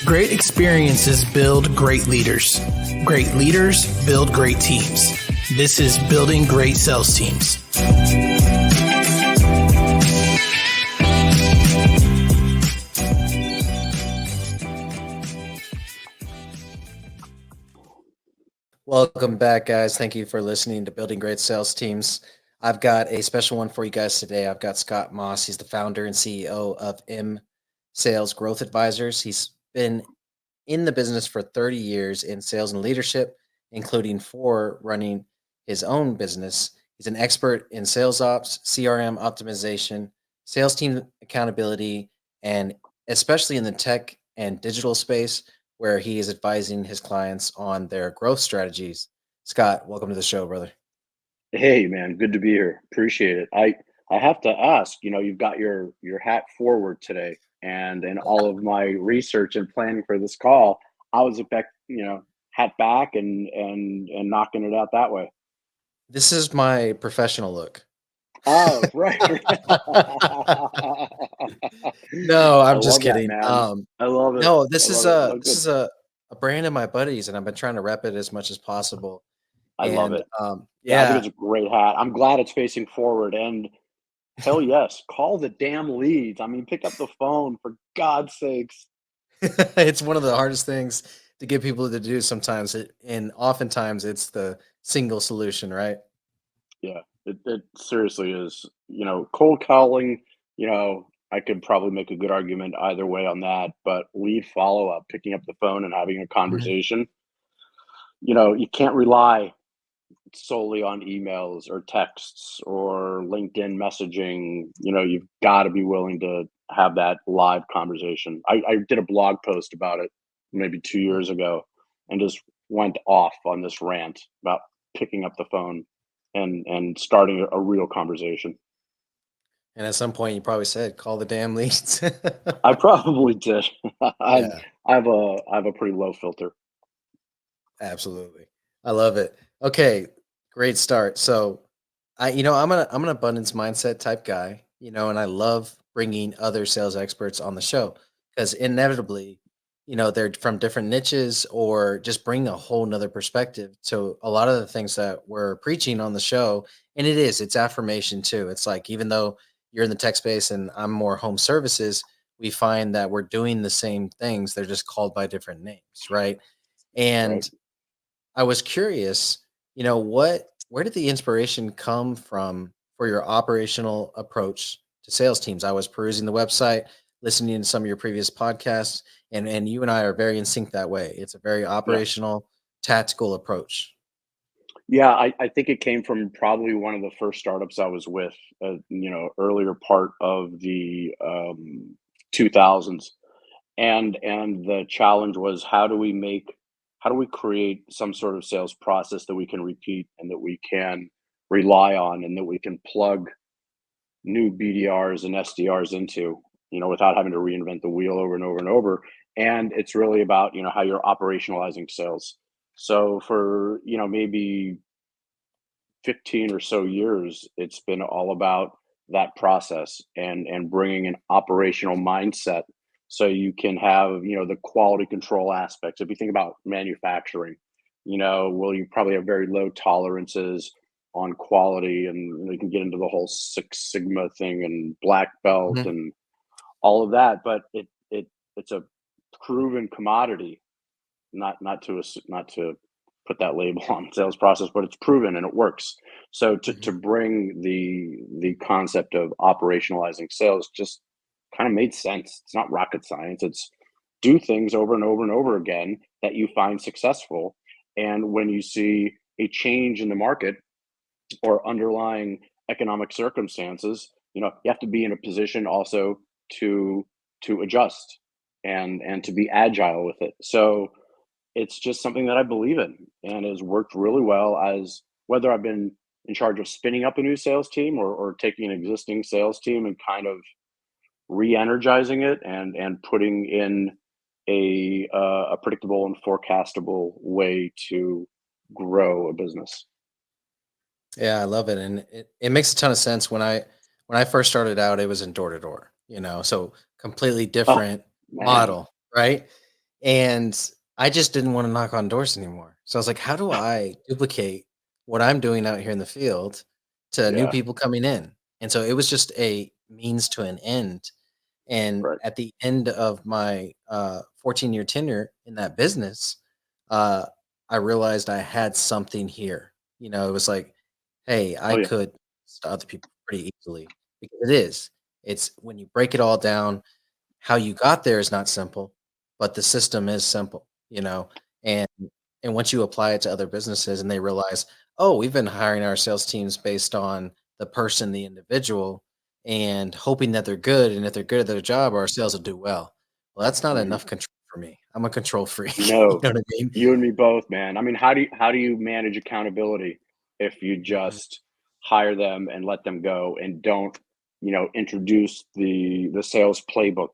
Great experiences build great leaders. Great leaders build great teams. This is Building Great Sales Teams. Welcome back, guys. Thank you for listening to Building Great Sales Teams. I've got a special one for you guys today. I've got Scott Moss. He's the founder and CEO of M Sales Growth Advisors. He's been in the business for 30 years in sales and leadership, including 4 running his own business. He's an expert in sales ops, CRM optimization, sales team accountability, and especially in the tech and digital space where he is advising his clients on their growth strategies. Scott, welcome to the show, brother. Hey man, good to be here. Appreciate it. I have to ask, you've got your hat forward today, and in all of my research and planning for this call, I was hat back and knocking it out that way. This is my professional look. Oh, right. No, I I'm just love that, kidding. man. I love it. No, I this is love it. a Oh, this good. is a brand of my buddies, and I've been trying to rep it as much as possible. I love And it. Yeah, I think yeah, it's a great hat. I'm glad it's facing forward, and hell yes, call the damn leads. I mean, pick up the phone for God's sakes. it's one of the hardest things to get people to do sometimes, and oftentimes it's the single solution, right? Yeah, it seriously is. Cold calling, I could probably make a good argument either way on that, but lead follow up, picking up the phone and having a Mhm. conversation, you can't rely solely on emails or texts or LinkedIn messaging. You've got to be willing to have that live conversation. I did a blog post about it maybe 2 years ago and just went off on this rant about picking up the phone and starting a real conversation. And at some point, you probably said, "Call the damn leads." I probably did. I Yeah. I have a pretty low filter. Absolutely. I love it. Okay, great start. So, I'm an abundance mindset type guy, and I love bringing other sales experts on the show because inevitably, they're from different niches or just bring a whole nother perspective to a lot of the things that we're preaching on the show. And it's affirmation too. It's like, even though you're in the tech space and I'm more home services, we find that we're doing the same things. They're just called by different names, right? Right. And I was curious, where did the inspiration come from for your operational approach to sales teams? I was perusing the website, listening to some of your previous podcasts, and you and I are very in sync that way. It's a very Yeah. operational, tactical approach. Yeah, I think it came from probably one of the first startups I was with, earlier part of the 2000s, and the challenge was how do we create some sort of sales process that we can repeat and that we can rely on and that we can plug new BDRs and SDRs into, without having to reinvent the wheel over and over and over. And it's really about, how you're operationalizing sales. So for, maybe 15 or so years, it's been all about that process and bringing an operational mindset so you can have, the quality control aspects. If you think about manufacturing, well, you probably have very low tolerances on quality, and we can get into the whole Six Sigma thing and black belt Mhm. and all of that, but it's a proven commodity. Not to put that label on sales process, but it's proven and it works. So to Mhm. bring the concept of operationalizing sales just kind of made sense. It's not rocket science. It's do things over and over and over again that you find successful. And when you see a change in the market or underlying economic circumstances, you have to be in a position also to adjust and to be agile with it. So it's just something that I believe in and has worked really well, as whether I've been in charge of spinning up a new sales team or taking an existing sales team and kind of re-energizing it and putting in a predictable and forecastable way to grow a business. Yeah, I love it, and it makes a ton of sense. When I first started out, it was in door to door, so completely Oh different man, model, right? And I just didn't want to knock on doors anymore. So I was like, how do I duplicate what I'm doing out here in the field to new Yeah, people coming in? And so it was just a means to an end. And right. at the end of my 14-year tenure in that business, uh, I realized I had something here. It was like, hey, Oh I yeah. could to other people pretty easily because it is. It's when you break it all down, how you got there is not simple, but the system is simple, and once you apply it to other businesses and they realize, "Oh, we've been hiring our sales teams based on the person, the individual, and hoping that they're good, and if they're good at their job, our sales will do well." Well, that's not Mhm. enough control for me. I'm a control freak, you No, know what I mean? you and me both, man. I mean, how do you manage accountability if you Mhm, just hire them and let them go and don't, introduce the sales playbook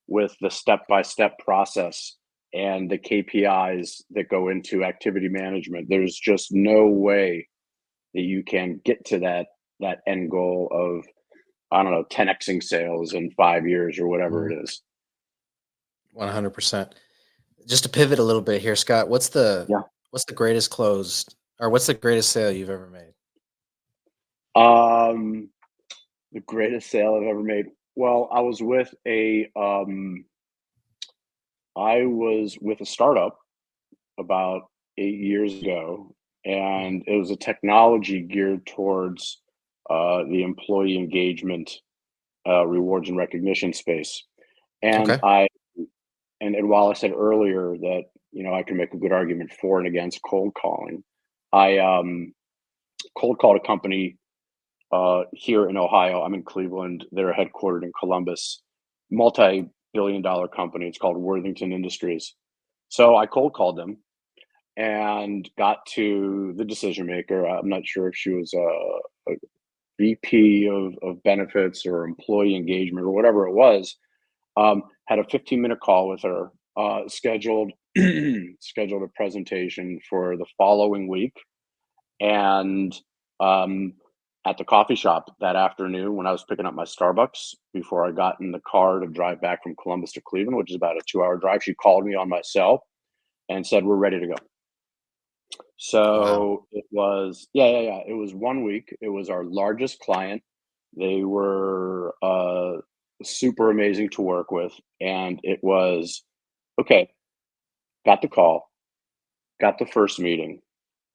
with the step-by-step process and the KPIs that go into activity management? There's just no way that you can get to that end goal of, I don't know, 10xing sales in 5 years or whatever mhm, it is. 100%. Just to pivot a little bit here, Scott, Yeah. what's the greatest closed or what's the greatest sale you've ever made? Um The greatest sale I've ever made. Well, I was with a startup about 8 years ago, Mhm. and it was a technology geared towards, the employee engagement, rewards and recognition space. And Okay. I and while I said earlier that, I can make a good argument for and against cold calling, I, cold called a company here in Ohio. I'm in Cleveland. They're headquartered in Columbus, multi-billion-dollar company. It's called Worthington Industries. So I cold called them and got to the decision maker. I'm not sure if she was a VP of benefits or employee engagement or whatever it was. Had a 15-minute call with her. Scheduled scheduled a presentation for the following week, and um, at the coffee shop that afternoon when I was picking up my Starbucks before I got in the car to drive back from Columbus to Cleveland, which is about a 2-hour drive, she called me on my cell and said, "We're ready to go." Wow. So it was, yeah, yeah, yeah. It was 1 week. It was our largest client. They were super amazing to work with. And it was okay, got the call, got the first meeting,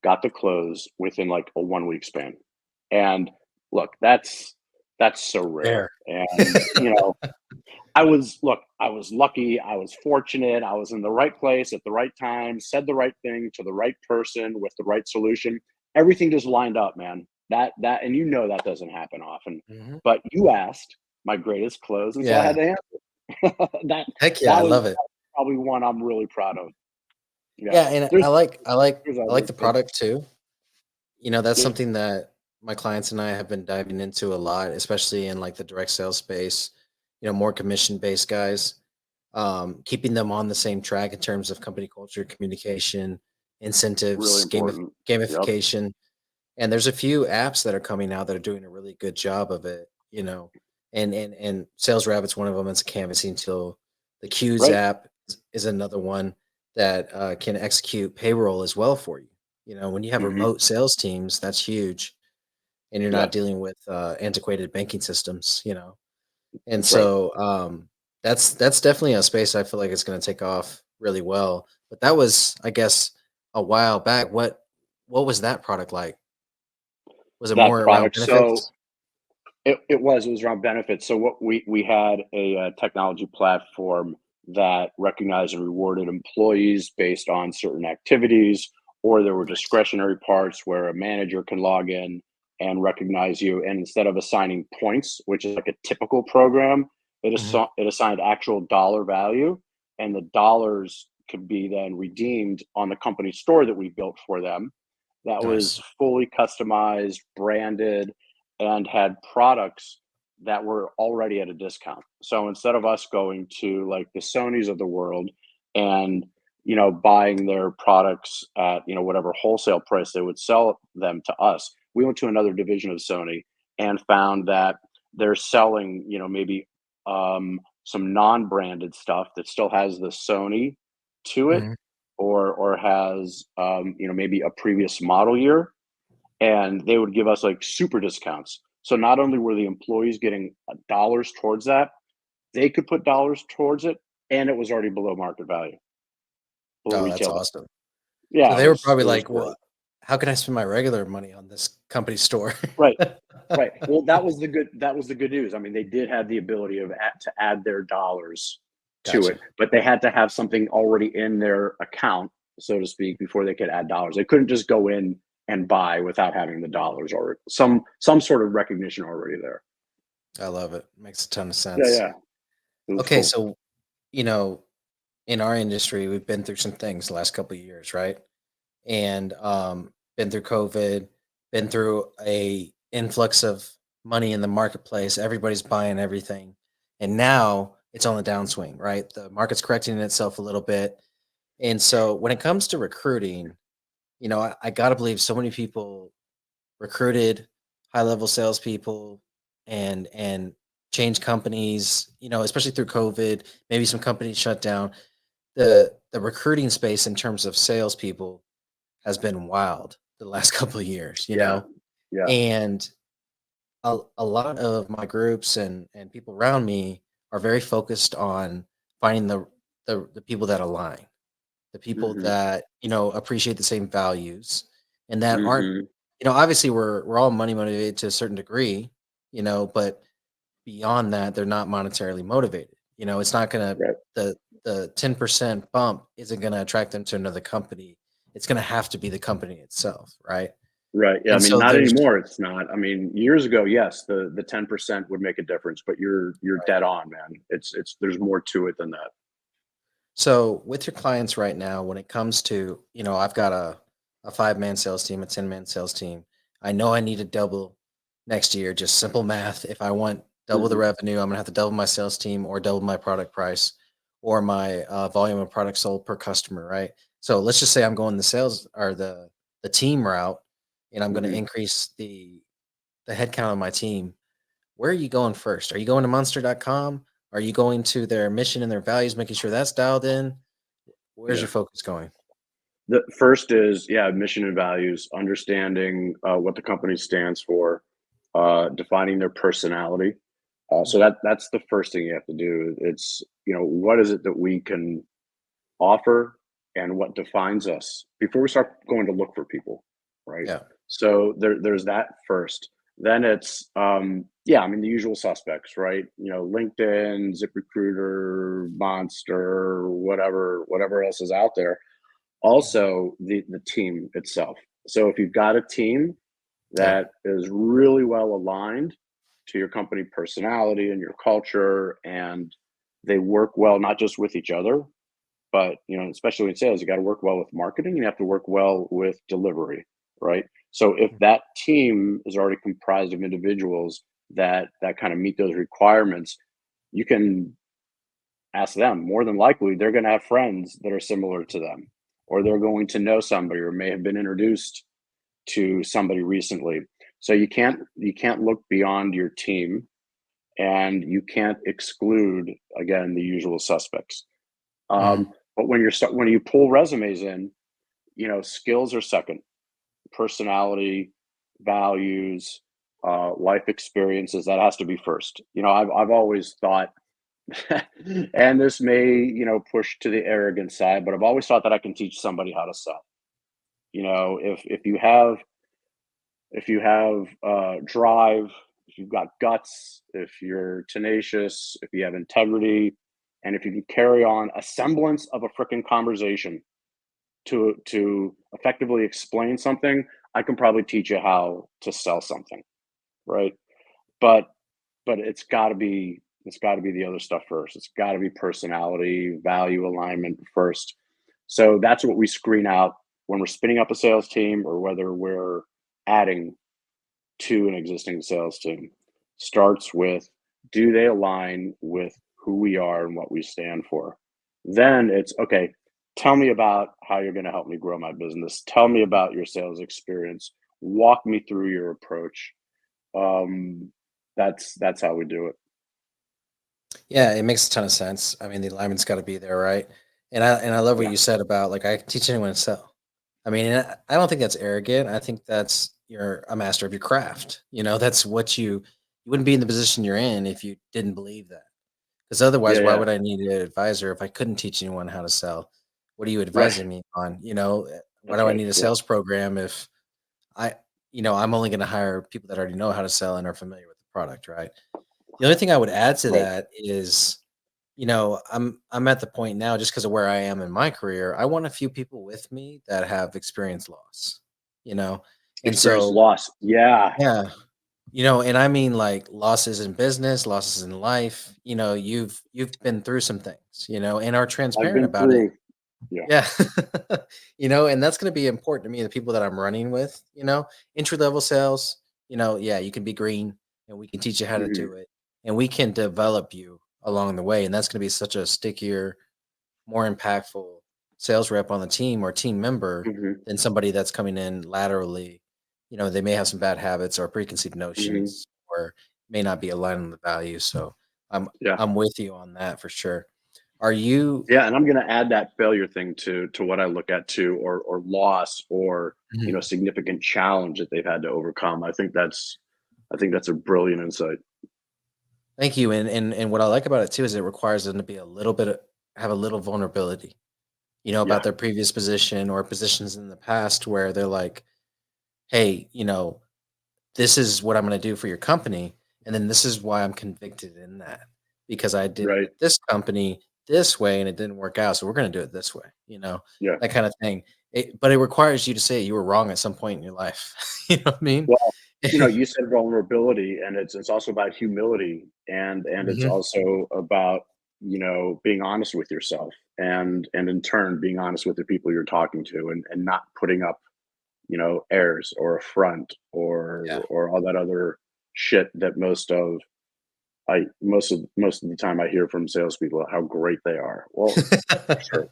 got the close within like a 1 week span. And look, that's so rare. Rare. And I was lucky, I was fortunate, I was in the right place at the right time, said the right thing to the right person with the right solution. Everything just lined up, man. And that doesn't happen often. Mhm. But you asked my greatest close, and so I had Yeah. to answer. that Heck yeah, that I was love it. probably one I'm really proud of. Yeah. Yeah, and There's there's I like others, the but product too. That's yeah, something that my clients and I have been diving into a lot, especially in like the direct sales space, more commission-based guys. Keeping them on the same track in terms of company culture, communication, really incentives, important. Yep. gamification. And there's a few apps that are coming out that are doing a really good job of it, and Sales Rabbit's one of them. It's a canvassing tool. The Q's Right. app is another one that can execute payroll as well for you. When you have Hmm. remote sales teams, that's huge, and you're Yeah, not dealing with antiquated banking systems. And that's right. so that's definitely a space I feel like it's going to take off really well. But that was, I guess, a while back. What was that product like? Was it That more around product. So benefits? it was around benefits. So what we had a, technology platform that recognized and rewarded employees based on certain activities, or there were Nice. discretionary parts where a manager can log in and recognize you. And instead of assigning points, which is like a typical program, Mhm. it assigned actual dollar value, and the dollars could be then redeemed on the company store that we built for them. That was Nice. fully customized, branded, and had products that were already at a discount. So instead of us going to like the Sonys of the world and buying their products at whatever wholesale price they would sell them to us, we went to another division of Sony and found that they're selling maybe some non-branded stuff that still has the Sony to it, Mhm. or has maybe a previous model year, and they would give us like super discounts. So not only were the employees getting dollars towards that, they could put dollars towards it, and it was already below market value, below Oh, that's retail. awesome. So Yeah, they were it probably was like, great. "Well, how can I spend my regular money on this company store?" Right. Right. Well, that was the good news. I mean, they did have the ability to add their dollars to it, Gotcha. but they had to have something already in their account, so to speak, before they could add dollars. They couldn't just go in and buy without having the dollars or some sort of recognition already there. I love it. Makes a ton of Yeah, sense. yeah. It was Okay, cool. so, you know, in our industry, we've been through some things the last couple of years, right? And been through COVID, been through a influx of money in the marketplace. Everybody's buying everything, and now it's on the downswing, right? The market's correcting itself a little bit, and so when it comes to recruiting, I gotta believe so many people recruited high level salespeople and changed companies. Especially through COVID, maybe some companies shut down. The recruiting space in terms of salespeople has been wild the last couple of years, Yeah. Yeah. and a lot of my groups and people around me are very focused on finding the people that align, the people Mhm. that appreciate the same values, and that aren't, Mhm. obviously we're all money motivated to a certain degree, but beyond that they're not monetarily motivated. It's not gonna Right. the 10% bump isn't gonna attract them to another company. It's gonna have to be the company itself, right? Right. Yeah. I And mean, so not there's anymore. It's not. I mean, years ago, yes, the 10% would make a difference, but you're right. dead on, man. It's there's more to it than that. So with your clients right now, when it comes to, I've got a 5-man sales team, a 10-man sales team. I know I need to double next year, just simple math. If I want double the Mhm. revenue, I'm gonna have to double my sales team or double my product price or my volume of products sold per customer, right? So let's just say I'm going the sales or the team route, and I'm gonna Mhm. increase the headcount on my team. Where are you going first? Are you going to monster.com? Are you going to their mission and their values, making sure that's dialed in? Where's Yeah. your focus going? The first is, yeah, mission and values, understanding what the company stands for, defining their personality. So Mhm. that's the first thing you have to do. It's what is it that we can offer and what defines us before we start going to look for people, right? Yeah. So there's that first. Then it's yeah, I mean the usual suspects, right? LinkedIn, ZipRecruiter, Monster, whatever else is out there. Mhm. Also the team itself. So if you've got a team Yeah. that is really well aligned to your company personality and your culture, and they work well not just with each other, but especially in sales, you got to work well with marketing. You have to work well with delivery, right? So if Mhm. that team is already comprised of individuals that kind of meet those requirements, you can ask them. More than likely, they're going to have friends that are similar to them, or they're going to know somebody, or may have been introduced to somebody recently. So you can't look beyond your team, and you can't exclude again the usual suspects. Mhm. But when you pull resumes in, skills are second, personality, values, life experiences, that has to be first. I've always thought, and this may push to the arrogant side, but I've always thought that I can teach somebody how to sell. If you have drive, if you've got guts, if you're tenacious, if you have integrity, and if you can carry on a semblance of a freaking conversation to effectively explain something, I can probably teach you how to sell something, right? But it's got to be the other stuff first. It's got to be personality, value alignment first. So that's what we screen out when we're spinning up a sales team, or whether we're adding to an existing sales team. Starts with, do they align with who we are and what we stand for? Then it's okay, tell me about how you're going to help me grow my business. Tell me about your sales experience. Walk me through your approach. Um, that's how we do it. Yeah, it makes a ton of sense. I mean, the alignment's got to be there, right? And I love what Yeah. you said about, like, I can teach anyone to sell. I mean, and I don't think that's arrogant. I think that's you're a master of your craft. That's what you wouldn't be in the position you're in if you didn't believe that. Because otherwise, Yeah, why yeah. would I need an advisor if I couldn't teach anyone how to sell? What are you Right. advising me on? Why That's do I right. need a Yeah. sales program if I'm only going to hire people that already know how to sell and are familiar with the product, right? The only thing I would add to Right. that is, I'm at the point now just because of where I am in my career. I want a few people with me that have experienced loss, you know, and Experience so loss. Yeah. yeah, and I mean like losses in business, losses in life. You've been through some things, and are I've transparent been about it. through. Yeah. Yeah. And that's going to be important to me, the people that I'm running with, entry level sales, yeah, you can be green and we can teach you how to Hmm. do it and we can develop you along the way. And that's going to be such a stickier, more impactful sales rep on the team or team member Hmm. than somebody that's coming in laterally. They may have some bad habits or preconceived Hmm. notions or may not be aligned on the values. So I'm Yeah. I'm with you on that for sure. Are you Yeah, and I'm gonna add that failure thing to what I look at too, or loss, or Mhm. significant challenge that they've had to overcome. I think that's a brilliant insight. Thank you, and what I like about it too is it requires them to be a little bit have a little vulnerability, about Yeah. their previous position or positions in the past where they're like, "Hey, this is what I'm gonna do for your company, and then this is why I'm convicted in that, because I did it Right. at this company this way and it didn't work out, so we're gonna do it this way," Yeah. that kind of thing. But it requires you to say you were wrong at some point in your life. You know what I mean? Well, you said vulnerability, and it's also about humility, and it's Mhm. also about being honest with yourself, and in turn being honest with the people you're talking to, and not putting up airs or a front, Yeah. or all that other shit that most of the time I hear from salespeople how great they are. Well, sure,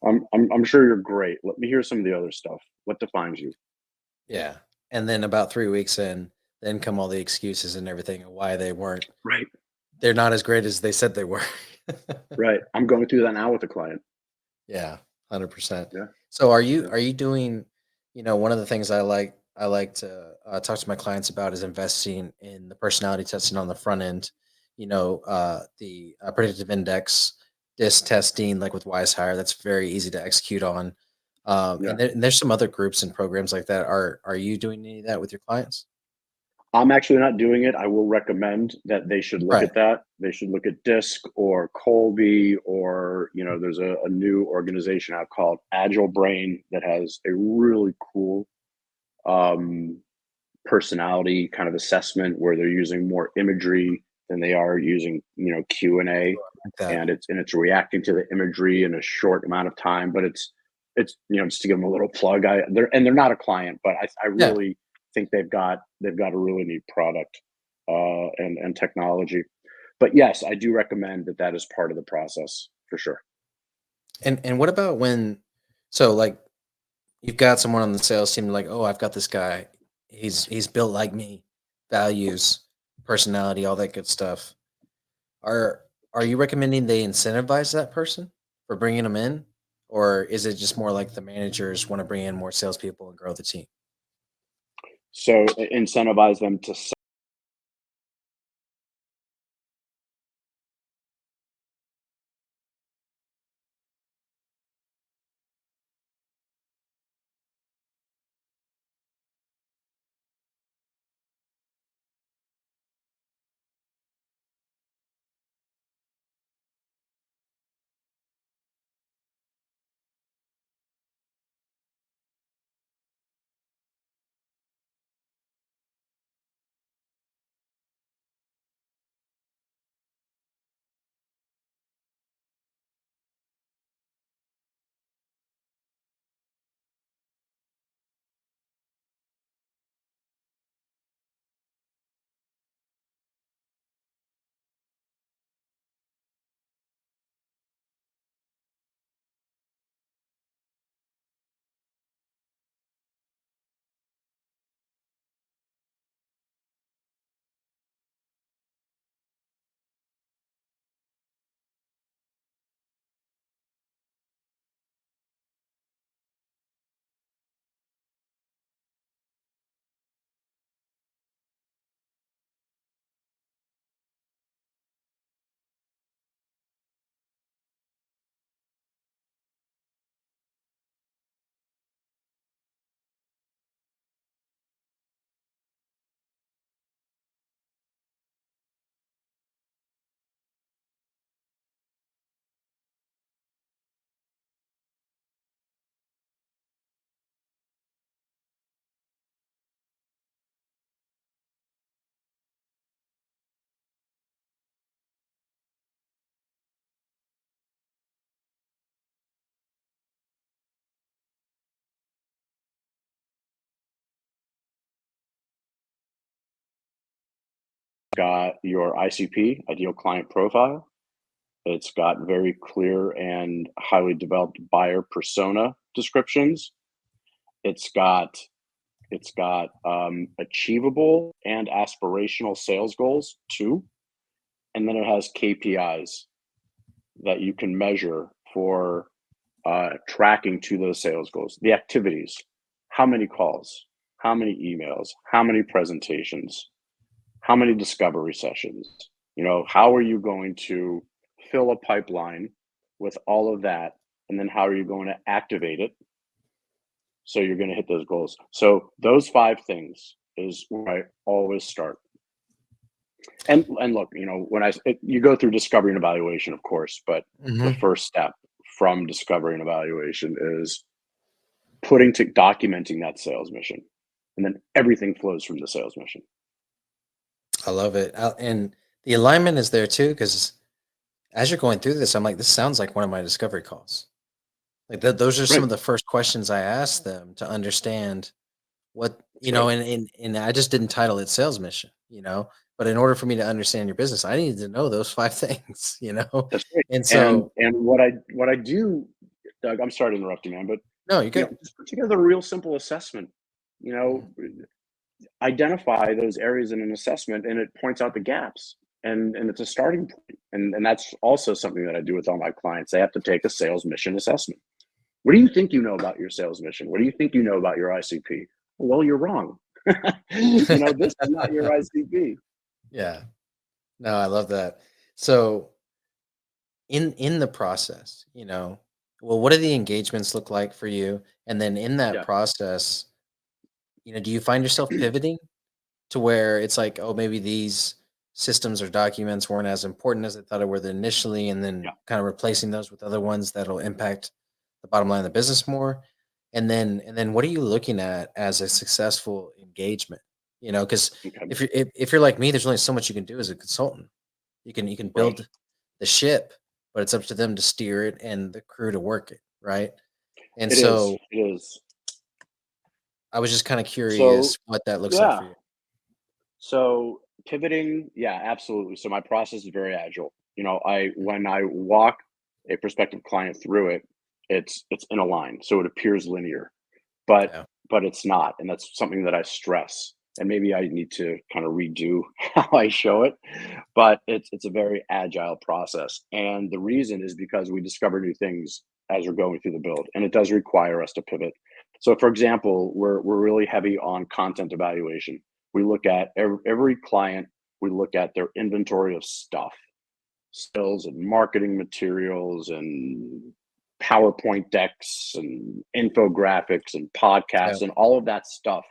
I'm sure you're great. Let me hear some of the other stuff. What defines you? Yeah, and then about 3 weeks in, then come all the excuses and everything and why Right, they're not as great as they said they were. right. I'm going through that now with a client. Yeah, 100%. Yeah, So are you yeah, are you doing one of the things I like to, talk to my clients about is investing in the personality testing on the front end, the, predictive index, DISC testing, like with WiseHire, that's very easy to execute on. yeah. And there's some other groups and programs like that. Are you doing any of that with your clients? I'm actually not doing it. I will recommend that they should look Right. at that. They should look at DISC or Colby, or there's a new organization out called Agile Brain that has a really cool um, personality kind of assessment where they're using more imagery than they are using Q&A, Like that. and it's reacting to the imagery in a short amount of time. But it's just to give them a little plug, they're not a client, but I Yeah. really think they've got a really neat product, and technology. But yes, I do recommend that is part of the process for sure. And what about when so like you've got someone on the sales team like, "Oh, I've got this guy. He's built like me, values, personality, all that good stuff." Are are you recommending they incentivize that person for bringing them in, or is it just more like the managers want to bring in more salespeople and grow the team? So incentivize them to got your ICP, ideal client profile. It's got very clear and highly developed buyer persona descriptions. It's got achievable and aspirational sales goals too, and then it has KPIs that you can measure for tracking to those sales goals. The activities, how many calls, how many emails, how many presentations, how many discovery sessions. How are you going to fill a pipeline with all of that, and then how are you going to activate it so you're going to hit those goals? So those 5 things is where I always start. And look, you go through discovery and evaluation, of course, but the Hmm. first step from discovery and evaluation is documenting that sales mission, and then everything flows from the sales mission. I love it. And the alignment is there too, because as you're going through this, I'm like, this sounds like one of my discovery calls. Like those are some Right. of the first questions I asked them to understand what, That's right. and I just didn't title it sales mission. But in order for me to understand your business, I needed to know those 5 things. That's right. And And so, what I do, Doug, I'm sorry to interrupt you, man, but no, you're good. just put together a real simple assessment. You Mhm. know, identify those areas in an assessment, and it points out the gaps. And it's a starting point. And that's also something that I do with all my clients. They have to take a sales mission assessment. What do you think you know about your sales mission? What do you think you know about your ICP? Well, you're wrong. This is not your ICP. Yeah. No, I love that. So in the process, well, what do the engagements look like for you? And then in that Yeah. process, do you find yourself pivoting to where it's like, oh, maybe these systems or documents weren't as important as I thought it were initially, and then Yeah. kind of replacing those with other ones that'll impact the bottom line of the business more? And then what are you looking at as a successful engagement? Because Okay. if you're like me, there's only so much you can do as a consultant. You can Right. build the ship, but it's up to them to steer it and the crew to work it, right? And It is. so It is. I was just kind of So, curious what that looks like yeah. for you. So pivoting, yeah, absolutely. So my process is very agile. I when I walk a prospective client through it, it's in a line, so it appears linear, but Yeah. but it's not, and that's something that I stress. And maybe I need to kind of redo how I show it, but it's a very agile process. And the reason is because we discover new things as we're going through the build, and it does require us to pivot. So, for example, we're really heavy on content evaluation. We look at every client, we look at their inventory of stuff, sales and marketing materials and PowerPoint decks and infographics and Yeah. podcasts and all of that stuff.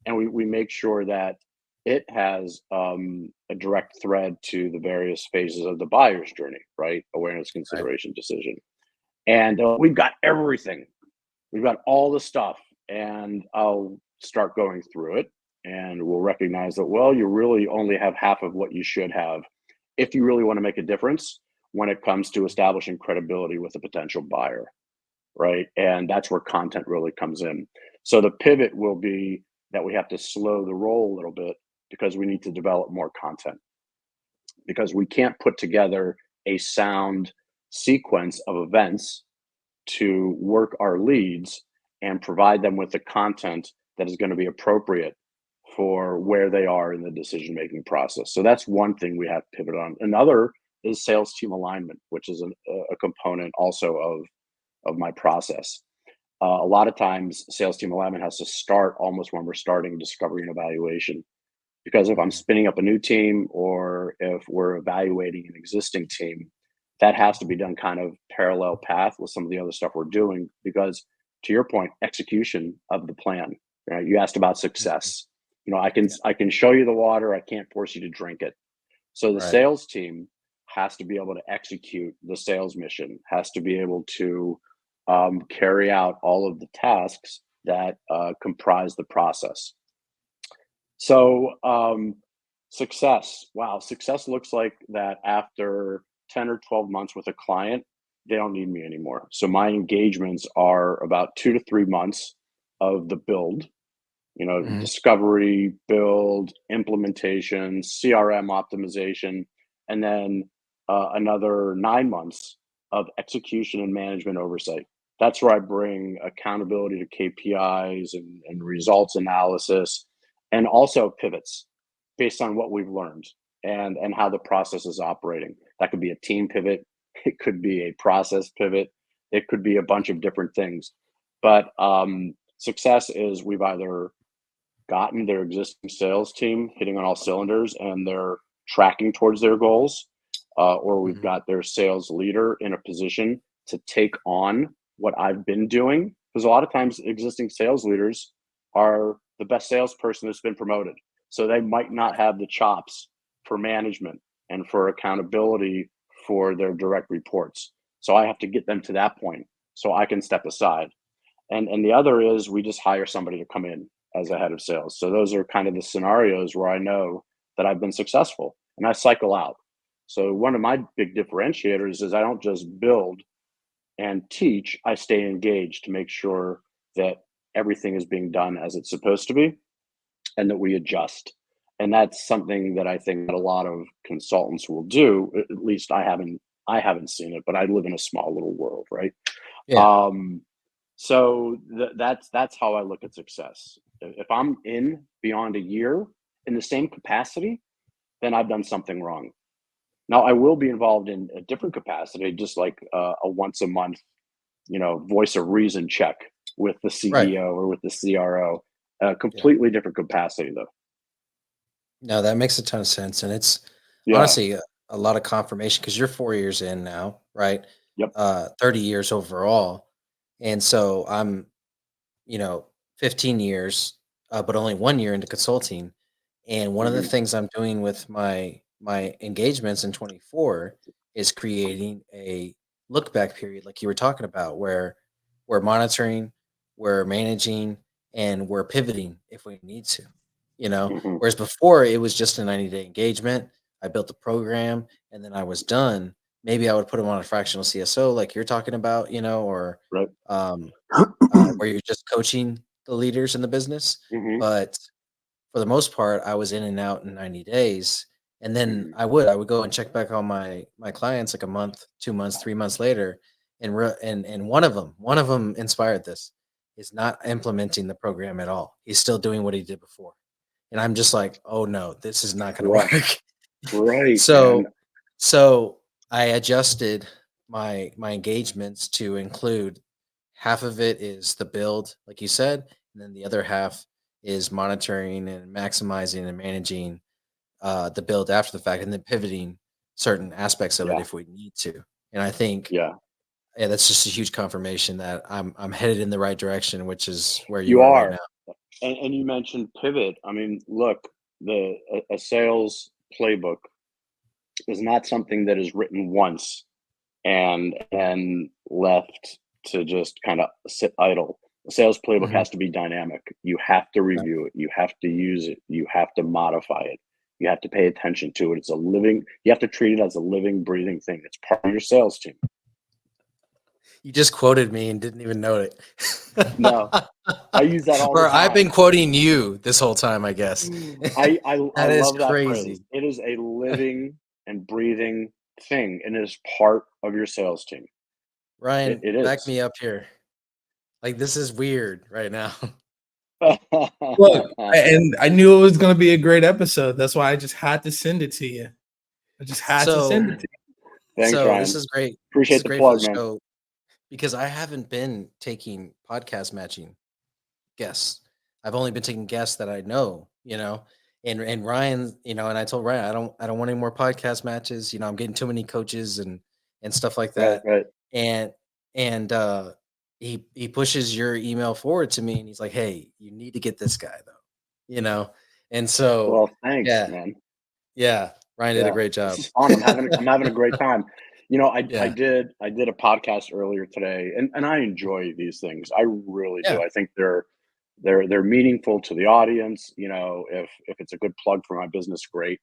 And we make sure that it has a direct thread to the various phases of the buyer's journey, right? Awareness, Right. consideration, decision. And we've got everything. We've got all the stuff. And I'll start going through it, and we'll recognize that, well, you really only have half of what you should have if you really want to make a difference when it comes to establishing credibility with a potential buyer, right? And that's where content really comes in. So the pivot will be that we have to slow the roll a little bit because we need to develop more content, because we can't put together a sound sequence of events to work our leads and provide them with the content that is going to be appropriate for where they are in the decision making process. So that's one thing we have to pivot on. Another is sales team alignment, which is a component also of my process. A lot of times, sales team alignment has to start almost when we're starting discovery and evaluation. Because if I'm Mhm. spinning up a new team or if we're evaluating an existing team, that has to be done kind of parallel path with some of the other stuff we're doing. Because to your point, execution of the plan. Right? You asked about Mhm. success. I can show you the water. I can't force you to drink it. So the Right. sales team has to be able to execute the sales mission. Has to be able to carry out all of the tasks that comprise the process. So, success. Wow, success looks like that after 10 or 12 months with a client, they don't need me anymore. So, my engagements are about 2 to 3 months of the build. Mhm. discovery, build, implementation, CRM optimization, and then another 9 months of execution and management oversight. That's where I bring accountability to KPIs and results analysis, and also pivots based on what we've learned and how the process is operating. That could be a team pivot, it could be a process pivot, it could be a bunch of different things. But success is we've either gotten their existing sales team hitting on all cylinders and they're tracking towards their goals, or we've Mhm. got their sales leader in a position to take on what I've been doing. Because a lot of times, existing sales leaders are the best salesperson that's been promoted. So they might not have the chops for management and for accountability for their direct reports. So I have to get them to that point so I can step aside. And the other is we just hire somebody to come in as a head of sales. So those are kind of the scenarios where I know that I've been successful and I cycle out. So one of my big differentiators is I don't just build and teach, I stay engaged to make sure that everything is being done as it's supposed to be and that we adjust. And that's something that I think that a lot of consultants will do. At least I haven't seen it, but I live in a small little world, right? Yeah. Um, so that's how I look at success. If I'm in beyond a year in the same capacity, then I've done something wrong. Now I will be involved in a different capacity, just like a once a month, voice of reason check with the Right. CEO or with the CRO. A Yeah. completely different capacity, though. No, that makes a ton of sense, and it's Yeah. honestly a lot of confirmation because you're 4 years in now, right? Yep. 30 years overall, and so I'm, you know, 15 years, but only 1 year into consulting, and one of the Hmm. things I'm doing with my engagements in 24 is creating a look back period like you were talking about where we're monitoring, we're managing, and we're pivoting if we need to, you know? Hmm. Whereas before it was just a 90-day engagement. I built the program and then I was done. Maybe I would put them on a fractional CSO like you're talking about, or Right. um, where you're just coaching the leaders in the business. Hmm. But for the most part, I was in and out in 90 days. And then Hmm. I would go and check back on my clients like a month, 2 months, 3 months later, and one of them inspired this, is not implementing the program at all. He's still doing what he did before. And I'm just like, "Oh, no, this is not gonna Right. work." Right, man. So so I adjusted my engagements to include half of it is the build, like you said, and then the other half is monitoring and maximizing and managing the build after the fact, and then pivoting certain aspects of it Yeah. if we need to. And I think, Yeah. yeah, that's just a huge confirmation that I'm headed in the right direction, which is where you You are right are. now. And you mentioned pivot. I mean, look, a sales playbook is not something that is written once and left to just kind of sit idle. A sales playbook Mhm. has to be dynamic. You have to Right. review it. You have to use it. You have to modify it. You have to pay attention to it. It's a living. You have to treat it as a living, breathing thing. It's part of your sales team. You just quoted me and didn't even know it. No, I use that all the Or I've been time. quoting you this whole time, I guess. I That is love that phrase. crazy. It is a living and breathing thing, and it is part of your sales team. It, Ryan, it back is. me up here. Like, this is weird right now. Look, and I knew it was gonna be a great episode. That's why I just had to send it to you. I just had to So send it to you. Thanks, so this Ryan. is great. This Appreciate is the great for plug, the man. show because I haven't been taking podcast matching guests. I've only been taking guests that I know, and Ryan, and I told Ryan I don't want any more podcast matches. I'm getting too many coaches and stuff like Right, that. right. And and he pushes your email forward to me and he's like, "Hey, you need to get this guy though." You know? And so Well, thanks, yeah, man. yeah, Ryan did a Yeah, great this job. is fun. I'm having a great time. I Yeah. did a podcast earlier today, and I enjoy these things. I really do. Yeah. I think they're meaningful to the audience. If it's a good plug for my business, great.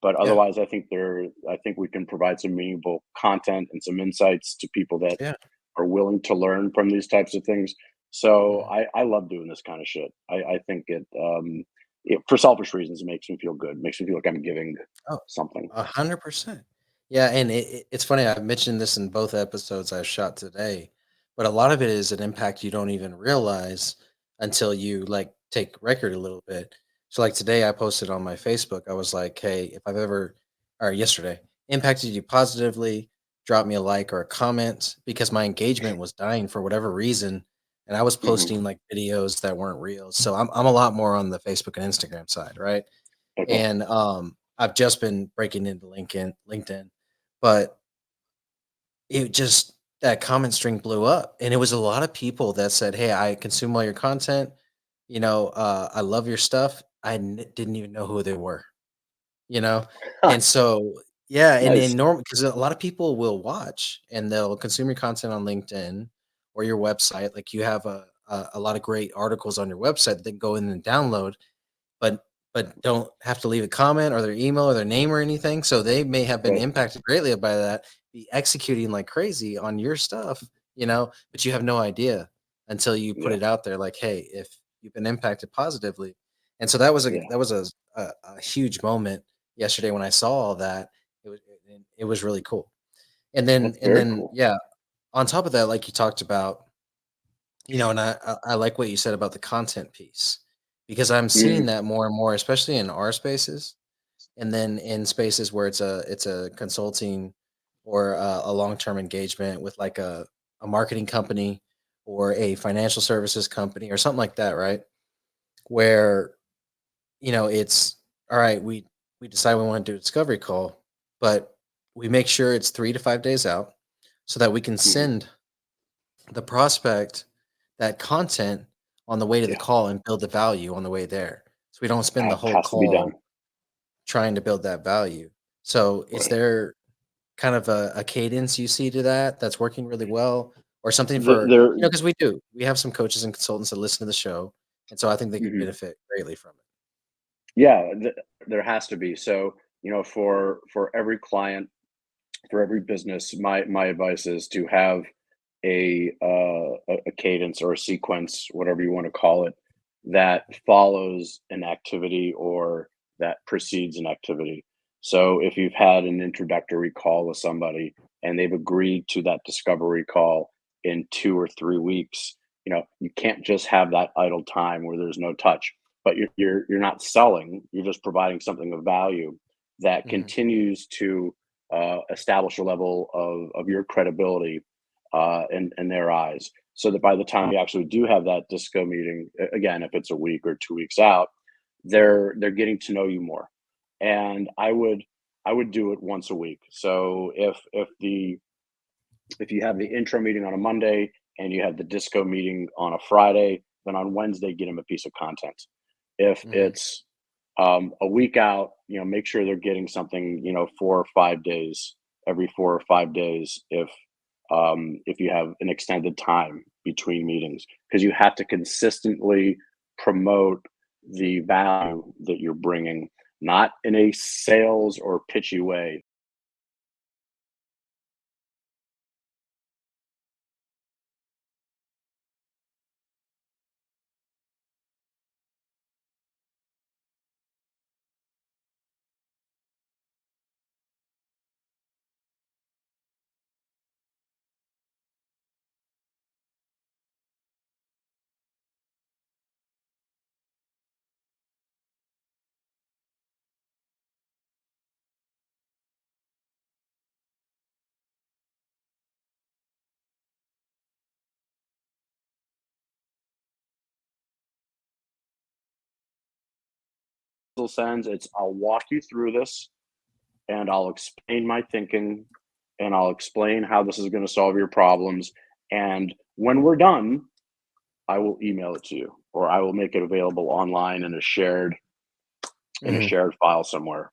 But Yeah. otherwise, I think we can provide some meaningful content and some insights to people that Yeah. are willing to learn from these types of things. So Mhm. I love doing this kind of shit. I think for selfish reasons, it makes me feel good. Makes me feel like I'm giving Oh, something. 100%. Yeah, and it's funny, I've mentioned this in both episodes I shot today, but a lot of it is an impact you don't even realize until you, like, take record a little bit. So, like, today I posted on my Facebook, I was like, "Hey, if I've ever" or yesterday, "impacted you positively, drop me a like or a comment," because my engagement was dying for whatever reason, and I was Hmm. posting, like, videos that weren't real. So I'm a lot more on the Facebook and Instagram side, right? Okay. And I've just been breaking into LinkedIn, but it just that comment string blew up, and it was a lot of people that said, "Hey, I consume all your content. I love your stuff." Didn't even know who they were, you know, and so yeah, and Nice. normal because a lot of people will watch and they'll consume your content on LinkedIn or your website. Like you have a lot of great articles on your website that they can go in and download, but don't have to leave a comment or their email or their name or anything, so they may have been Right. impacted greatly by that, be executing like crazy on your stuff, but you have no idea until you put Yeah. it out there like, "Hey, if you've been impacted positively." And so that was Yeah. a huge moment yesterday when I saw all that. It was really cool. And then That's very cool. yeah, on top of that, like you talked about, and I like what you said about the content piece because I'm seeing Hmm. that more and more, especially in our spaces, and then in spaces where it's a consulting or a long term engagement with like a marketing company or a financial services company or something like that, right? Where it's all right. We decide we want to do a discovery call, but we make sure it's 3 to 5 days out so that we can Hmm. send the prospect that content on the way to the Yeah. call and build the value on the way there. So we don't spend the whole Has to be done. call trying to build that value. So is Right. there kind of a cadence you see to that that's working really well or something for, There. because we have some coaches and consultants that listen to the show. And so I think they could Mhm. benefit greatly from it. Yeah. There has to be. So for every client, for every business, my advice is to have a cadence or a sequence, whatever you want to call it, that follows an activity or that precedes an activity. So if you've had an introductory call with somebody and they've agreed to that discovery call in 2 or 3 weeks, you can't just have that idle time where there's no touch. But you're not selling; you're just providing something of value that Hmm. continues to establish a level of your credibility in their eyes, so that by the time you actually do have that disco meeting, again, if it's a week or 2 weeks out, they're getting to know you more. And I would do it once a week. So if you have the intro meeting on a Monday and you have the disco meeting on a Friday, then on Wednesday get them a piece of content. If Hmm. it's a week out, make sure they're getting something, 4 or 5 days, every 4 or 5 days, if you have an extended time between meetings, because you have to consistently promote the value that you're bringing, not in a sales or pitchy way. Sense, it's I'll walk you through this and I'll explain my thinking and I'll explain how this is going to solve your problems. And when we're done, I will email it to you or I will make it available online in a Hmm. shared file somewhere.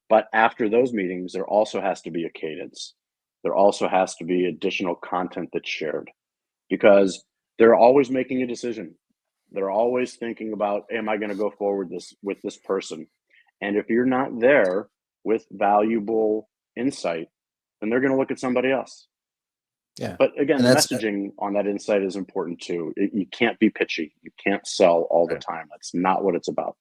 But after those meetings, there also has to be a cadence. There also has to be additional content that's shared because they're always making a decision. They're always thinking about, am I going to go forward this with this person? And if you're not there with valuable insight, then they're going to look at somebody else. Yeah. But again, And the that's messaging on that insight is important too. You can't be pitchy. You can't sell all the right. time. That's not what it's about.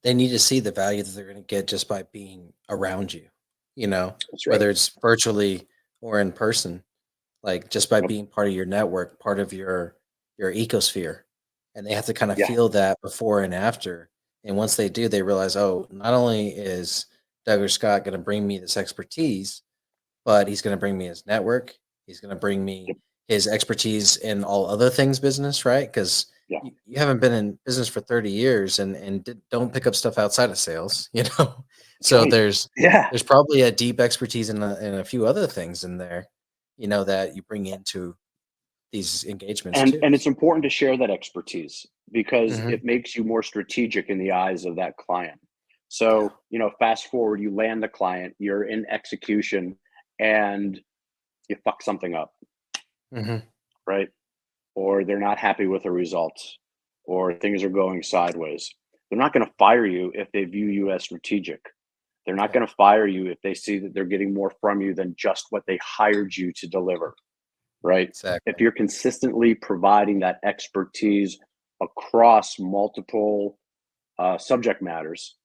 They need to see the value that they're going to get just by being around you, That's right. whether it's virtually or in person, like just by Yep. being part of your network, part of your ecosphere. And they have to kind of Yeah. feel that before and after. And once they do, they realize, oh, not only is Doug or Scott going to bring me this expertise, but he's going to bring me his network. He's going to bring me Yep. his expertise in all other things business, right? Because Yeah. you haven't been in business for 30 years and don't pick up stuff outside of sales, That's So right. there's Yeah. there's probably a deep expertise in a few other things in there, that you bring into these engagements too. And it's important to share that expertise because Hmm. it makes you more strategic in the eyes of that client. Yeah. So, fast forward, you land the client, you're in execution, and you fuck something up, Hmm. right? Or they're not happy with the results, or things are going sideways. They're not going to fire you if they view you as strategic. They're not Yeah. going to fire you if they see that they're getting more from you than just what they hired you to deliver, right? If Exactly. you're consistently providing that expertise across multiple subject matters,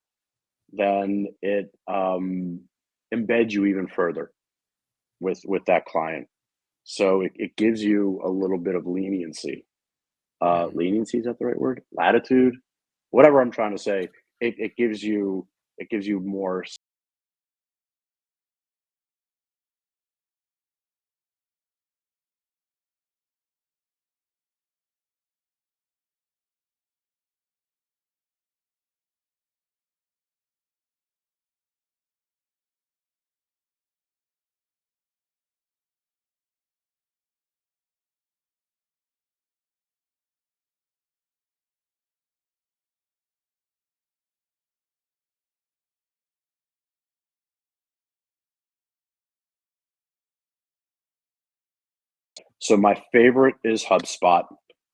then it embeds you even further with that client. So it gives you a little bit of leniency. Hmm. Leniency, is that the right word? Latitude, whatever I'm trying to say. It gives you more. So my favorite is HubSpot.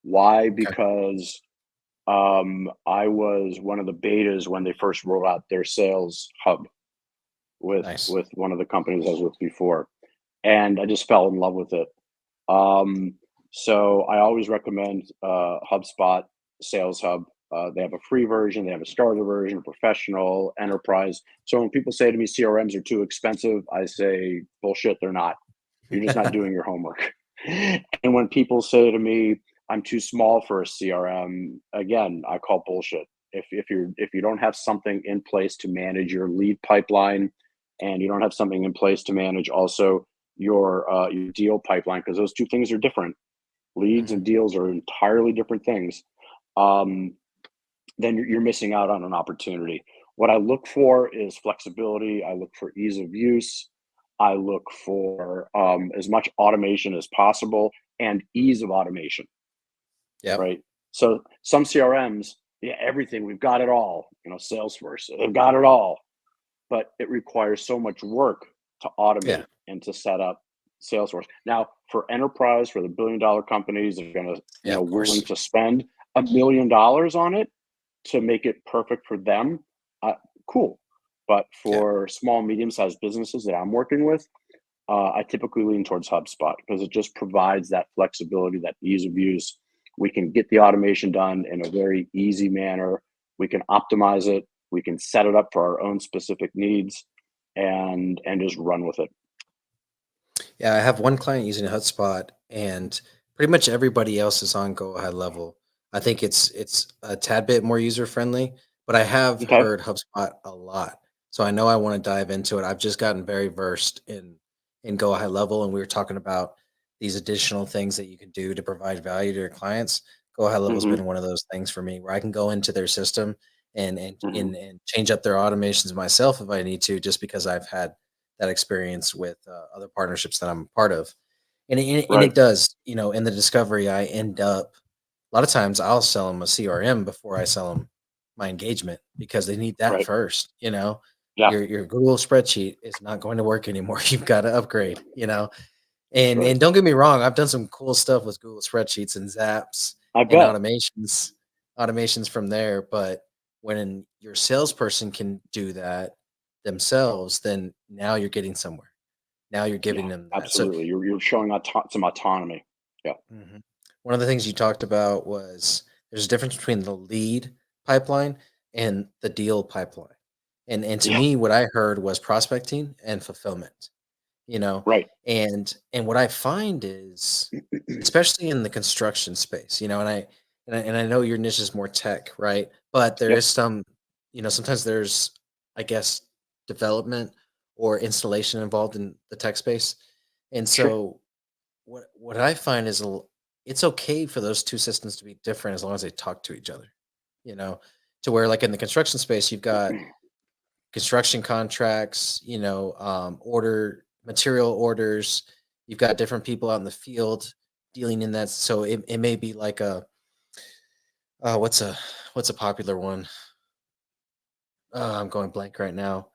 Why? Okay. Because I was one of the betas when they first rolled out their sales hub with Nice. with one of the companies I was with before, and I just fell in love with it. Um, so I always recommend HubSpot Sales Hub. They have a free version, they have a starter version, professional, enterprise. So when people say to me CRMs are too expensive, I say bullshit. They're not. You're just not doing your homework. And when people say to me, I'm too small for a CRM, again, I call bullshit. If you don't have something in place to manage your lead pipeline, and you don't have something in place to manage also your deal pipeline, because those two things are different. Leads Hmm. and deals are entirely different things. Um, then you're missing out on an opportunity. What I look for is flexibility. I look for ease of use. I look for as much automation as possible and ease of automation, Yep. right? So some CRMs, yeah, everything, we've got it all, Salesforce, they've got it all, but it requires so much work to Yeah. automate and to set up Salesforce. Now, for enterprise, for the billion-dollar companies that are going to, Yeah. Of willing course. to spend $1 million on it to make it perfect for them, uh, cool. But Yeah. for small, medium-sized businesses that I'm working with, I typically lean towards HubSpot because it just provides that flexibility, that ease of use. We can get the automation done in a very easy manner. We can optimize it. We can set it up for our own specific needs, and just run with it. Yeah, I have one client using HubSpot, and pretty much everybody else is on Go Ahead level. I think it's a tad bit more user friendly, but I have Okay. heard HubSpot a lot, so I know I want to dive into it. I've just gotten very versed in Go Ahead level, and we were talking about these additional things that you can do to provide value to your clients. Go Ahead level has Hmm. been one of those things for me where I can go into their system and and Hmm. and, and change up their automations myself if I need to, just because I've had that experience with other partnerships that I'm a part of. And Right. it does, in the discovery, I end up a lot of times I'll sell them a CRM before I sell them my engagement because they need that Right. first. Yeah. Your Google spreadsheet is not going to work anymore. You've got to upgrade. That's And right. and don't get me wrong, I've done some cool stuff with Google spreadsheets and Zaps I and bet. automations from there. But when your salesperson can do that themselves, then now you're getting somewhere. Now you're Yeah, giving them that. So absolutely. You're showing some autonomy. Yeah. mhm. One of the things you talked about was there's a difference between the lead pipeline and the deal pipeline. And to Yeah. me, what I heard was prospecting and fulfillment, you know. Right. And what I find is, especially in the construction space, and I know your niche is more tech, right? But there Yep. is some, sometimes there's, I guess, development or installation involved in the tech space. And Sure. so what I find is it's okay for those two systems to be different as long as they talk to each other, you know, to where like in the construction space, you've got construction contracts, order material orders. You've got different people out in the field dealing in that. So it may be like uh, what's a what's a popular one? I'm going blank right now.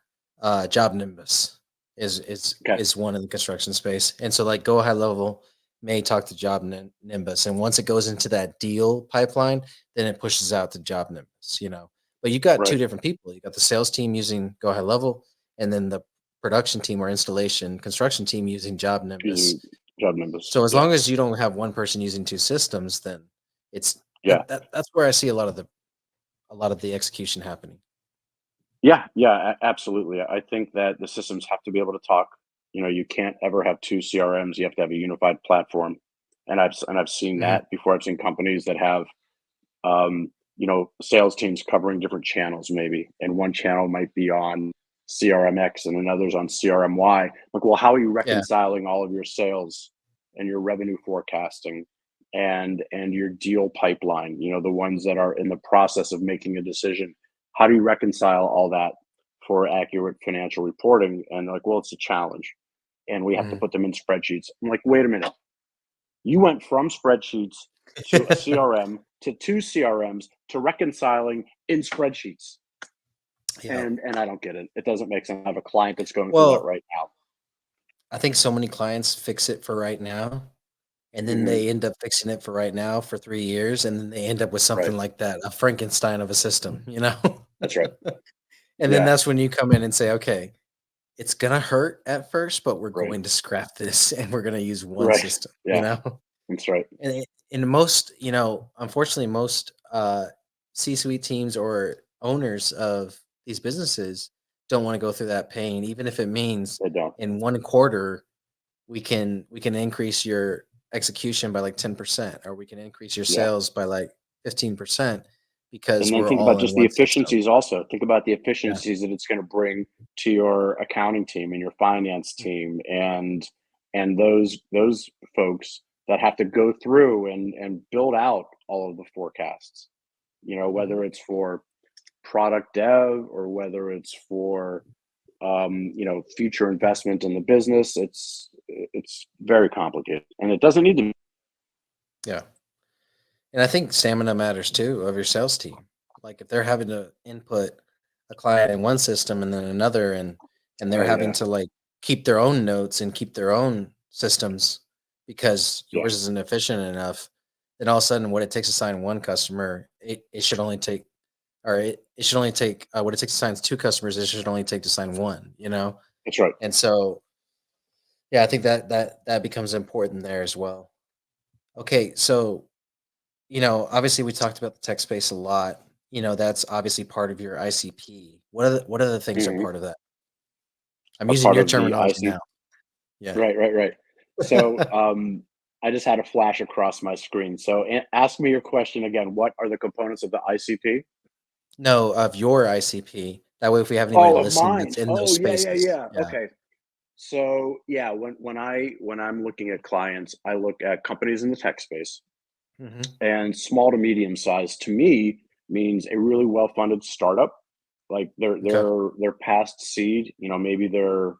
Job Nimbus is is Okay. is one in the construction space, and so like Go High Level may talk to Job Nimbus, and once it goes into that deal pipeline, then it pushes out to Job Nimbus. But you got two Right. different people. You got the sales team using Go High Level, and then the production team or installation construction team using Job Using Nimbus. job numbers. So as Yeah. long as you don't have one person using two systems, then it's Yeah. that's where I see a lot of the execution happening. Yeah. Yeah. Absolutely. I think that the systems have to be able to talk. You can't ever have two CRMs. You have to have a unified platform. And I've seen Mhm. that before. I've seen companies that have sales teams covering different channels maybe, and one channel might be on CRMX and another's on CRMY. Like, well, how are you Yeah. reconciling all of your sales and your revenue forecasting and your deal pipeline, the ones that are in the process of making a decision? How do you reconcile all that for accurate financial reporting? And like, well, it's a challenge. And we have to Mhm. put them in spreadsheets. I'm like, wait a minute. You went from spreadsheets to a CRM to two CRMs to reconciling in spreadsheets. Yeah. And I don't get it. It doesn't make sense. I have a client that's going through that Well, right now. I think so many clients fix it for right now, and then Hmm. they end up fixing it for right now for 3 years, and then they end up with Right. something like that, a Frankenstein of a system, you know? That's right. And then Yeah. that's when you come in and say, "Okay, it's gonna hurt at first, but we're Right. going to scrap this and we're gonna use one Right. system," you Yeah. know? That's right. And most, unfortunately, most C-suite teams or owners of these businesses don't want to go through that pain, even if it means They don't. in 1 quarter we can increase your execution by like 10%, or we can increase your Yeah. sales by like 15% And because then we're think about all in just the one system. efficiencies also. Think about the Yeah. efficiencies that it's going to bring to your accounting team and your finance team and those folks that have to go through and build out all of the forecasts. Mhm. Whether it's for product dev or whether it's for future investment in the business. It's very complicated, and it doesn't need to be. Yeah. And I think stamina matters too of your sales team. Like if they're having to input a client in one system and then another, and they're Oh having yeah, to like keep their own notes and keep their own systems because yeah, yours isn't efficient enough, then all of a sudden what it takes to sign one customer, it should only take or it should only take what it takes to sign two customers, it should only take to sign one. that's right. And so yeah, I think that becomes important there as well. Okay, so obviously we talked about the tech space a lot. That's obviously part of your ICP. What other things are Hmm. part of that? I'm A using part your of the terminology IC. now. Yeah. Right, right, right. So I just had a flash across my screen. So ask me your question again. What are the components of the ICP? No, of your ICP. That way, if we have anybody Oh, of listening mine. that's in those Oh, yeah, yeah, spaces. yeah. Yeah. Okay. So yeah, when I'm looking at clients, I look at companies in the tech space. Hmm. And small to medium size to me means a really well funded startup. Like Okay. they're past seed. Maybe they're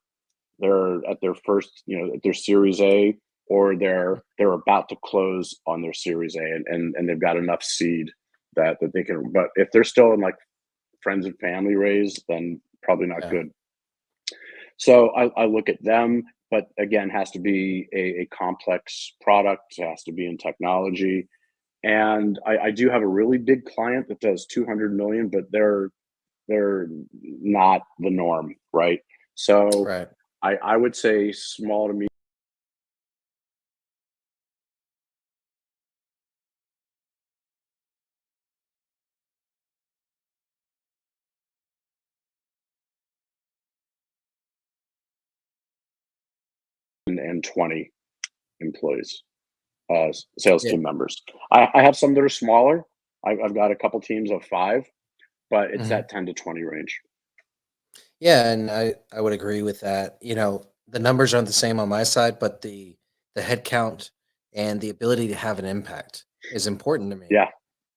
at their first, at their Series A, or they're about to close on their Series A, and they've got enough seed that they can. But if they're still in like friends and family raise, then probably not Yeah. good. So I look at them, but again, has to be a complex product. It has to be in technology. And I do have a really big client that does 200 million, but they're not the norm, right? So Right. I would say small to medium and 20 employees, sales Yeah. team members. I have some that are smaller. I've got a couple teams of 5, but it's Mhm. that 10 to 20 range. Yeah, and I would agree with that. The numbers aren't the same on my side, but the head count and the ability to have an impact is important to me. Yeah.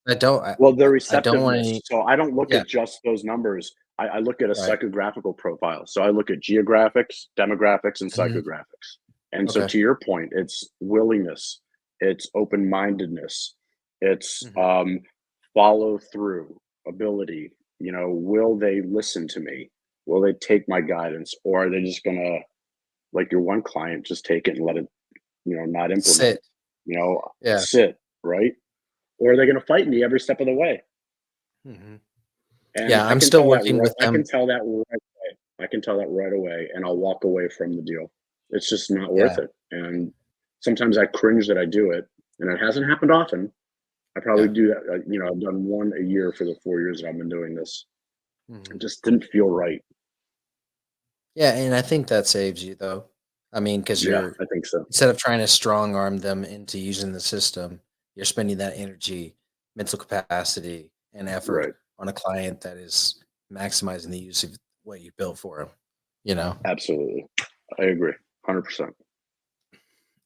I don't I Well, the I don't want receptiveness. any. So I don't look Yeah, at just those numbers. I look at a right. psychographical profile. So I look at geographics, demographics, and Mhm. psychographics. And so Okay. to your point, it's willingness, it's open mindedness, it's Mhm. follow through ability. Will they listen to me? Will they take my guidance? Or are they just going to, like your one client, just take it and let it, not implement, Sit. Yeah. sit, right? Or are they going to fight me every step of the way? Mhm. And Yeah, I I'm can still tell that working right with I can them. tell that right away. I can tell that right away, and I'll walk away from the deal. It's just not Yeah, worth it, and sometimes I cringe that I do it, and it hasn't happened often. I probably yeah. do that, I've done 1 a year for the 4 years that I've been doing this. It Mhm. just didn't feel right. Yeah, and I think that saves you though. I mean, because Yeah, you're I think so. instead of trying to strong arm them into using the system, you're spending that energy, mental capacity, and effort Right. on a client that is maximizing the use of what you built for them. You know. Absolutely. I agree, 100%.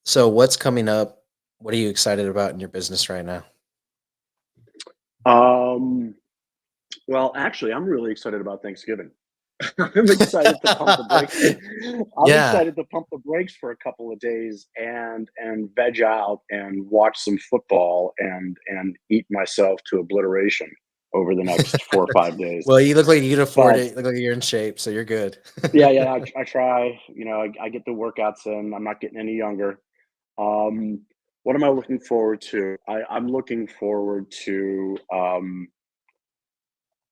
So what's coming up? What are you excited about in your business right now? Um, well, actually, I'm really excited about Thanksgiving. I'm excited to pump the brakes. I'm Yeah. excited to pump the brakes for a couple of days and veg out and watch some football and eat myself to obliteration over the next 4 or 5 days. Well, you look like you can afford But it. You look like you're in shape, so you're good. yeah, yeah, I try. I get the workouts in. I'm not getting any younger. Um, what am I looking forward to? I'm looking forward to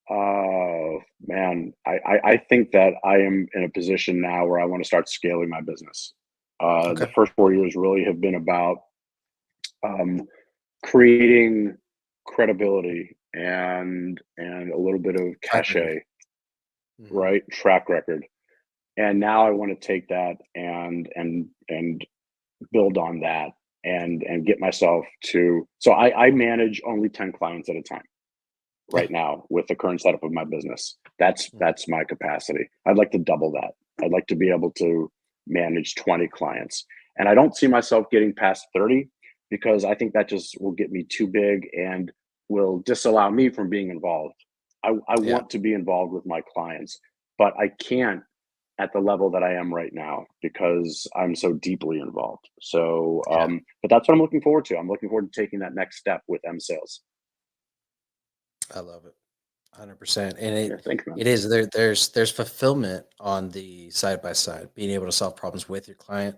Oh, man, I think that I am in a position now where I wanna start scaling my business. The Okay. first 4 years really have been about, um, creating credibility and a little bit of Track record. cachet, Mhm. right? Track record. And now I wanna take that and build on that and get myself to so I manage only 10 clients at a time Yeah. right now with the current setup of my business. That's Mhm. that's my capacity. I'd like to double that. I'd like to be able to manage 20 clients. And I don't see myself getting past 30 because I think that just will get me too big and will disallow me from being involved. I Yeah. want to be involved with my clients, but I can't at the level that I am right now because I'm so deeply involved. So, Yeah. but that's what I'm looking forward to. I'm looking forward to taking that next step with M sales. I love it. 100%. And Yeah, it thanks, man. it is there's fulfillment on the side by side, being able to solve problems with your client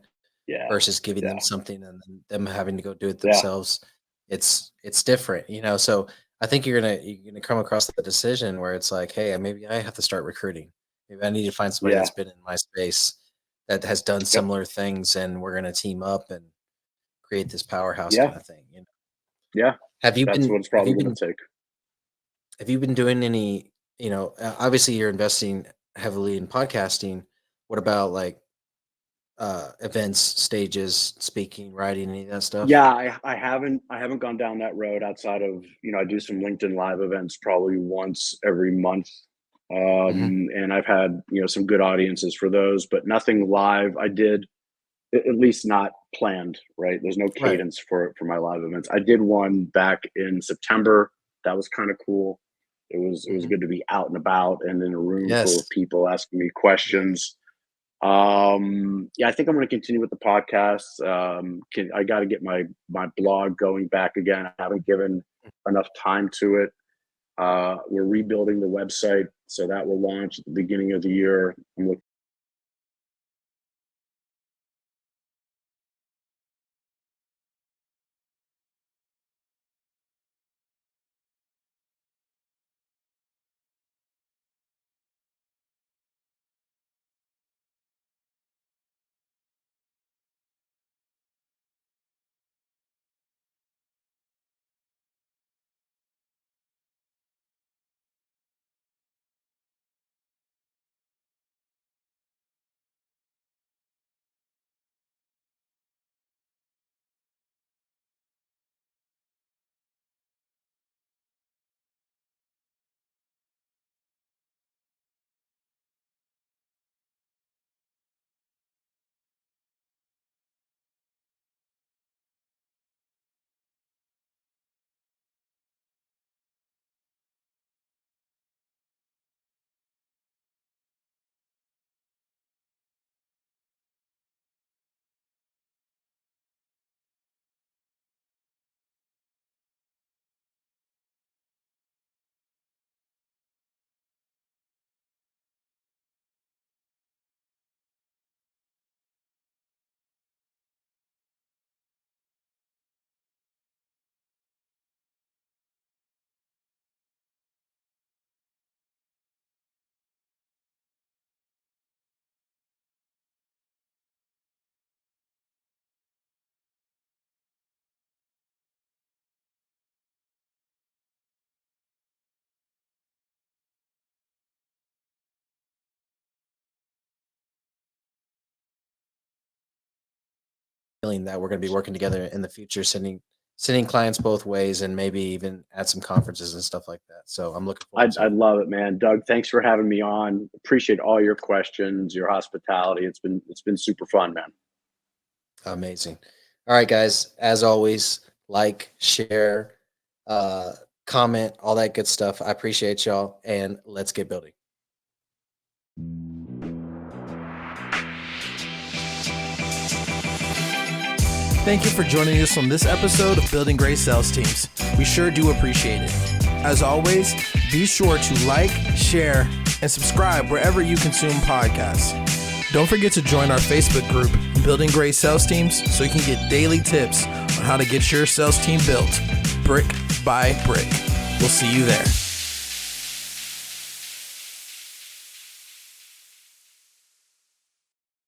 Yeah, versus giving them yeah. something and then them having to go do it Yeah, themselves. It's different. So I think you're gonna come across the decision where it's like, hey, maybe I have to start recruiting. Maybe I need to find somebody yeah, that's been in my space that has done yep, similar things and we're gonna team up and create this powerhouse yeah, kind of thing. yeah. Have you That's what been it's have probably you gonna been take. have you been doing any, obviously you're investing heavily in podcasting. What about like events, stages, speaking, writing, any of that stuff? Yeah, I haven't gone down that road outside of, I do some LinkedIn live events probably once every month. Hmm. And I've had, some good audiences for those, but nothing live. I did at least not planned, right? There's no Right. cadence for my live events. I did one back in September. That was kind of cool. It was Hmm. good to be out and about and in a room full Yes. of people asking me Yes. questions. Yeah, I think I'm going to continue with the podcast. I got to get my blog going back again. I haven't given enough time to it. We're rebuilding the website, so that will launch at the beginning of the year. I'm looking feeling that we're going to be working together in the future, sending clients both ways, and maybe even at some conferences and stuff like that. So I'm looking forward to I'd it. love it, man. Doug, thanks for having me on. Appreciate all your questions, your hospitality. It's been super fun, man. Amazing. All right, guys. As always, like, share, comment, all that good stuff. I appreciate y'all, and let's get building. Thank you for joining us on this episode of Building Great Sales Teams. We sure do appreciate it. As always, be sure to like, share, and subscribe wherever you consume podcasts. Don't forget to join our Facebook group, Building Great Sales Teams, so you can get daily tips on how to get your sales team built, brick by brick. We'll see you there.